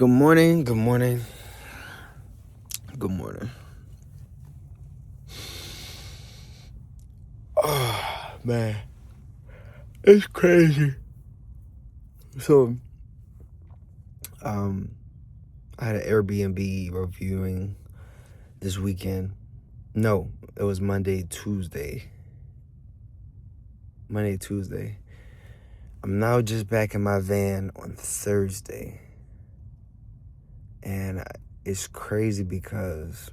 Good morning, good morning, good morning. Oh, man, it's crazy. So, um, I had an Airbnb reviewing this weekend. No, it was Monday, Tuesday. I'm now just back in my van on Thursday. And it's crazy because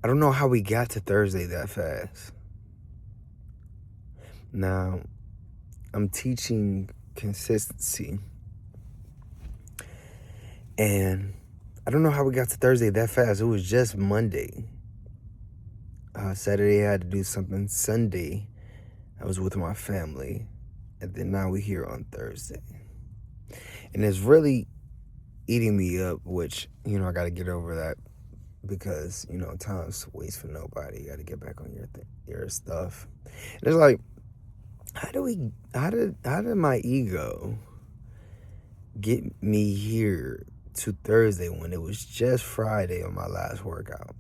I don't know how we got to Thursday that fast. Now, I'm teaching consistency. And I don't know how we got to Thursday that fast. It was just Monday. Saturday I had to do something. Sunday I was with my family. And then now we're here on Thursday. And it's really eating me up, which, I got to get over that because, time's waste for nobody. You got to get back on your stuff. And it's like, how did my ego get me here to Thursday when it was just Friday on my last workout?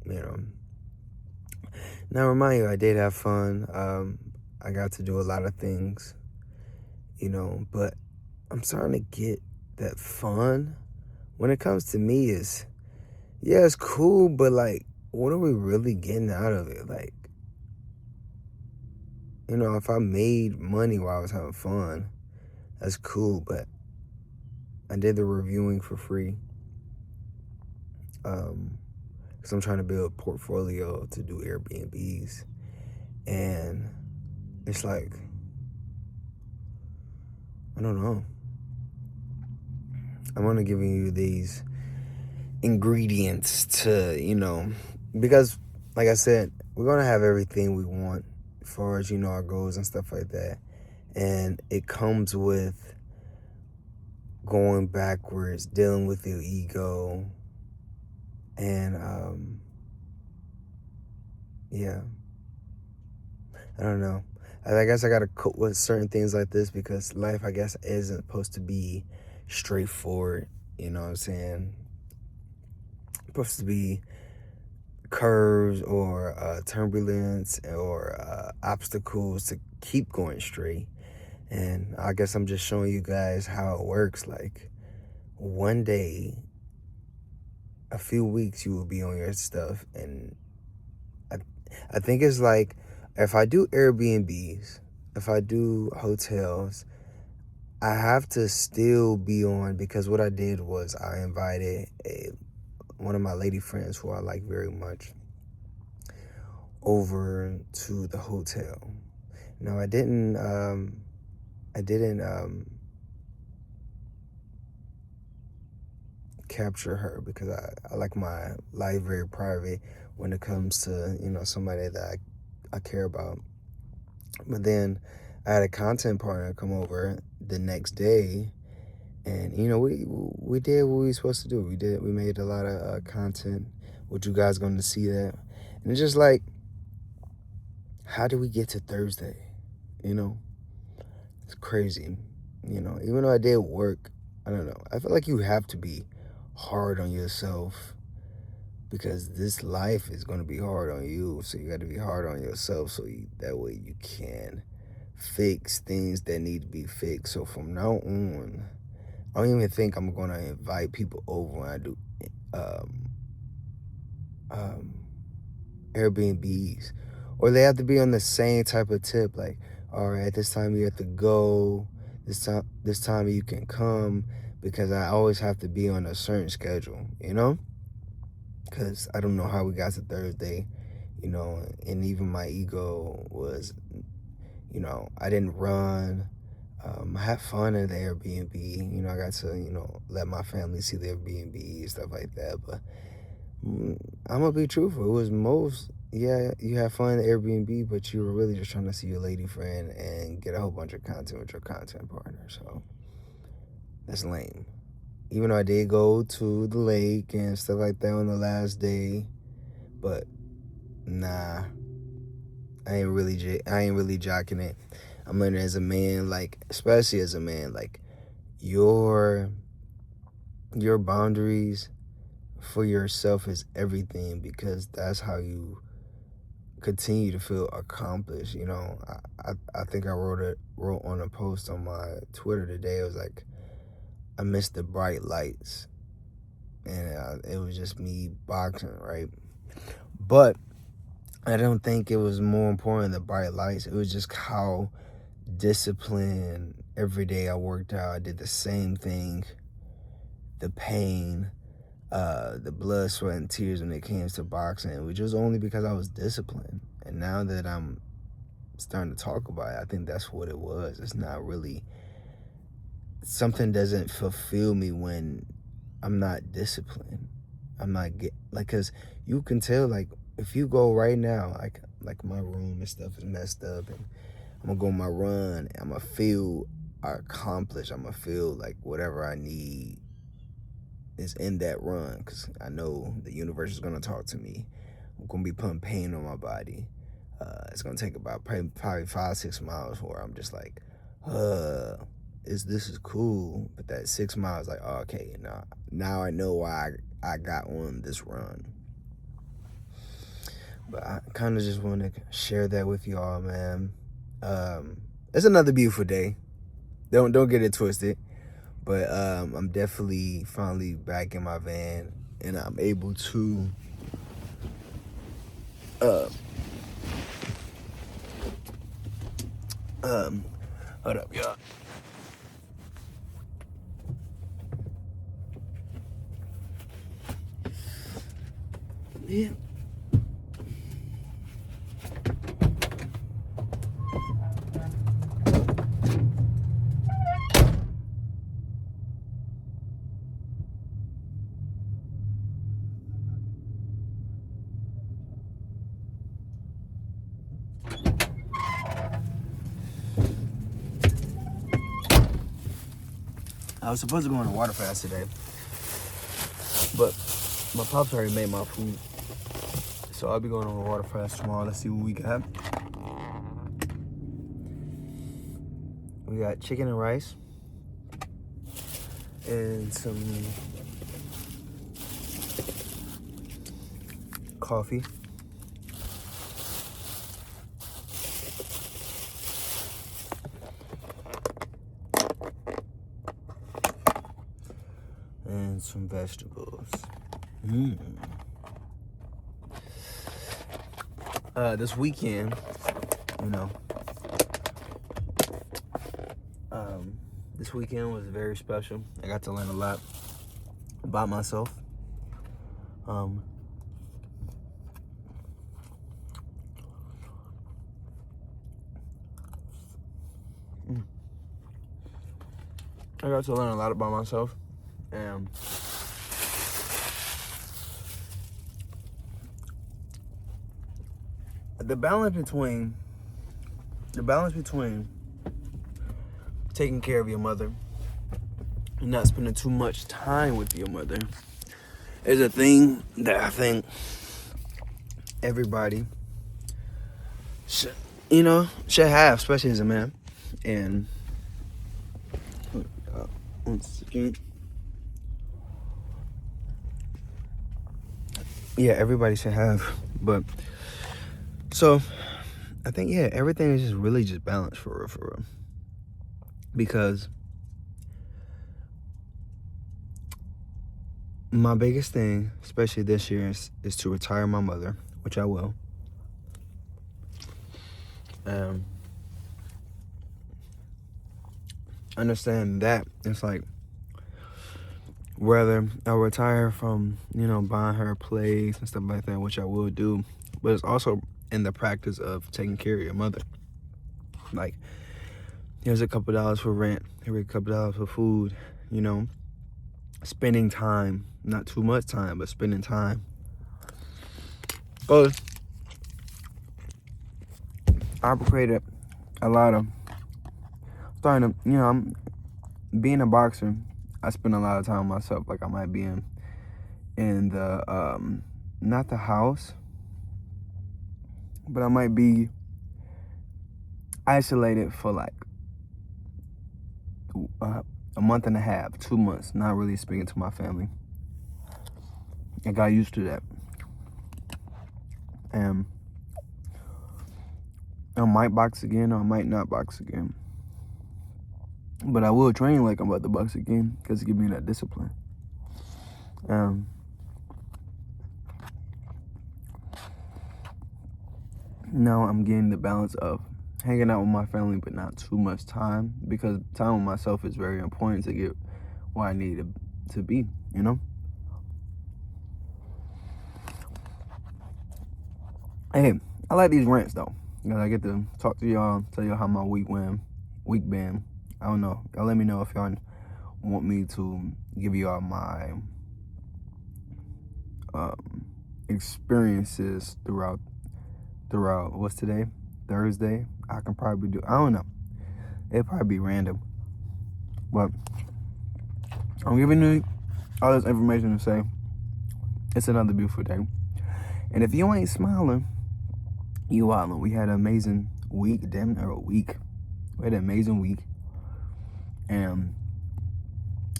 Now, remind you, I did have fun. I got to do a lot of things, but I'm starting to get that fun. When it comes to me, it's cool, but like, what are we really getting out of it? Like, if I made money while I was having fun, that's cool, but I did the reviewing for free. Because I'm trying to build a portfolio to do Airbnbs. And it's like, I don't know. I'm only giving you these ingredients to, because like I said, we're going to have everything we want as far as, our goals and stuff like that. And it comes with going backwards, dealing with your ego. And, I don't know. I guess I got to cope with certain things like this because life, I guess, isn't supposed to be straightforward. You know what I'm saying? It's supposed to be curves or turbulence or obstacles to keep going straight. And I guess I'm just showing you guys how it works. Like, one day, a few weeks, you will be on your stuff. And I think it's like, if I do Airbnbs, if I do hotels, I have to still be on, because what I did was I invited one of my lady friends who I like very much over to the hotel. Now I didn't capture her because I like my life very private when it comes to somebody that I care about. But then I had a content partner come over the next day, and we did what we were supposed to do. We made a lot of content, which you guys going to see that. And it's just like, how did we get to Thursday? It's crazy. Even though I did work, I don't know. I feel like you have to be hard on yourself because this life is going to be hard on you. So you got to be hard on yourself that way you can fix things that need to be fixed. So from now on, I don't even think I'm going to invite people over when I do Airbnbs. Or they have to be on the same type of tip. Like, all right, at this time you have to go. This time you can come, because I always have to be on a certain schedule, Because I don't know how we got to Thursday, and even my ego was, I didn't run. I had fun at the Airbnb. I got to, let my family see the Airbnb and stuff like that. But I'm going to be truthful. It was you had fun at Airbnb, but you were really just trying to see your lady friend and get a whole bunch of content with your content partner. So that's lame. Even though I did go to the lake and stuff like that on the last day, but nah, I ain't really jocking it. I'm learning as a man, like, especially as a man, like, your boundaries for yourself is everything, because that's how you continue to feel accomplished. You know, I think I wrote on a post on my Twitter today. It was like, I miss the bright lights, and it was just me boxing, right? But I don't think it was more important the bright lights. It was just how disciplined every day I worked out. I did the same thing. The pain, the blood, sweat, and tears when it came to boxing, which was only because I was disciplined. And now that I'm starting to talk about it, I think that's what it was. It's not really, something doesn't fulfill me when I'm not disciplined. I'm not because you can tell, like, if you go right now, like my room and stuff is messed up, and I'm gonna go on my run, and I'm gonna feel accomplished. I'm gonna feel like whatever I need is in that run, because I know the universe is gonna talk to me. I'm gonna be putting pain on my body. It's gonna take about probably 5-6 miles where I'm just like, this is cool. But that 6 miles, like, oh, okay, now I know why I got on this run. But I kind of just want to share that with y'all, man. It's another beautiful day. Don't get it twisted. But I'm definitely finally back in my van, and I'm able to hold up, y'all. Yeah. I was supposed to go on a water fast today, but my pops already made my food, so I'll be going on a water fast tomorrow. Let's see what we got. We got chicken and rice and some coffee. And some vegetables. This weekend, this weekend was very special. I got to learn a lot about myself. I got to learn a lot about myself, and the balance between taking care of your mother and not spending too much time with your mother is a thing that I think everybody should have, especially as a man. And one second. Yeah, everybody should have, but so I think, yeah, everything is just really just balanced for real. Because my biggest thing, especially this year, is to retire my mother, which I will. Understand that it's like, whether I retire from, buying her place and stuff like that, which I will do, but it's also in the practice of taking care of your mother. Like, here's a couple dollars for rent, here's a couple dollars for food, spending time, not too much time, but spending time. But I've created a lot of, I'm being a boxer, I spend a lot of time with myself. Like, I might be in the, not the house, but I might be isolated for like a month and a half, 2 months, not really speaking to my family. I got used to that. And I might box again or I might not box again. But I will train like I'm about to box again because it gives me that discipline. Now I'm getting the balance of hanging out with my family but not too much time, because time with myself is very important to get where I need to be, you know? Hey, I like these rants though, because I get to talk to y'all, tell y'all how my week been. I don't know. Y'all let me know if y'all want me to give y'all my experiences throughout what's today? Thursday. I can probably do, I don't know. It'll probably be random. But I'm giving you all this information to say it's another beautiful day. And if you ain't smiling, you wildin'. We had an amazing week, damn near a week. We had an amazing week. And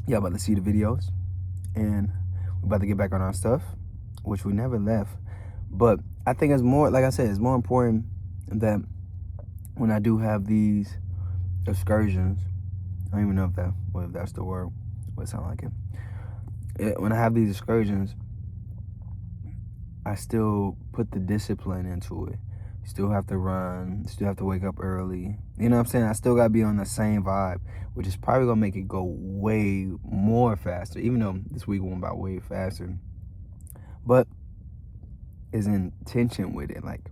y'all about to see the videos. And we're about to get back on our stuff, which we never left. But I think it's more, like I said, it's more important that when I do have these excursions, I don't even know if that's the word, what it sound like it. When I have these excursions, I still put the discipline into it. Still have to run, still have to wake up early. You know what I'm saying? I still gotta be on the same vibe, which is probably gonna make it go way more faster, even though this week went by way faster. But is in tension with it. Like,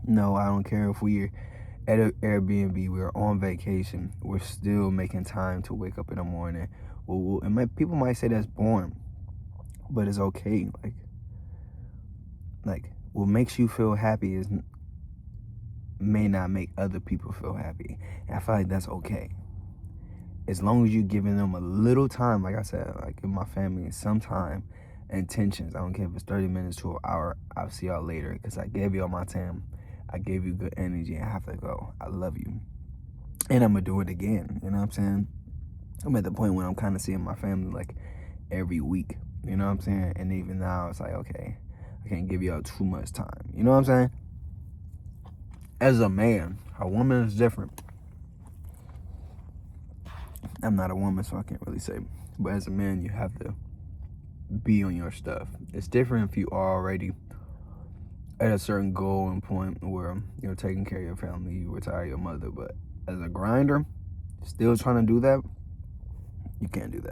no, I don't care if we're at an Airbnb, we're on vacation, we're still making time to wake up in the morning. People might say that's boring, but it's okay. Like what makes you feel happy may not make other people feel happy. And I feel like that's okay. As long as you're giving them a little time, like I said, like in my family, some time, intentions. I don't care if it's 30 minutes to an hour. I'll see y'all later because I gave y'all my time. I gave you good energy. I have to go. I love you. And I'm going to do it again. You know what I'm saying? I'm at the point where I'm kind of seeing my family like every week. You know what I'm saying? And even now it's like, okay, I can't give y'all too much time. You know what I'm saying? As a man, a woman is different. I'm not a woman, so I can't really say. But as a man, you have to be on your stuff. It's different if you are already at a certain goal and point where you're taking care of your family, you retire your mother. But as a grinder, still trying to do that, you can't do that.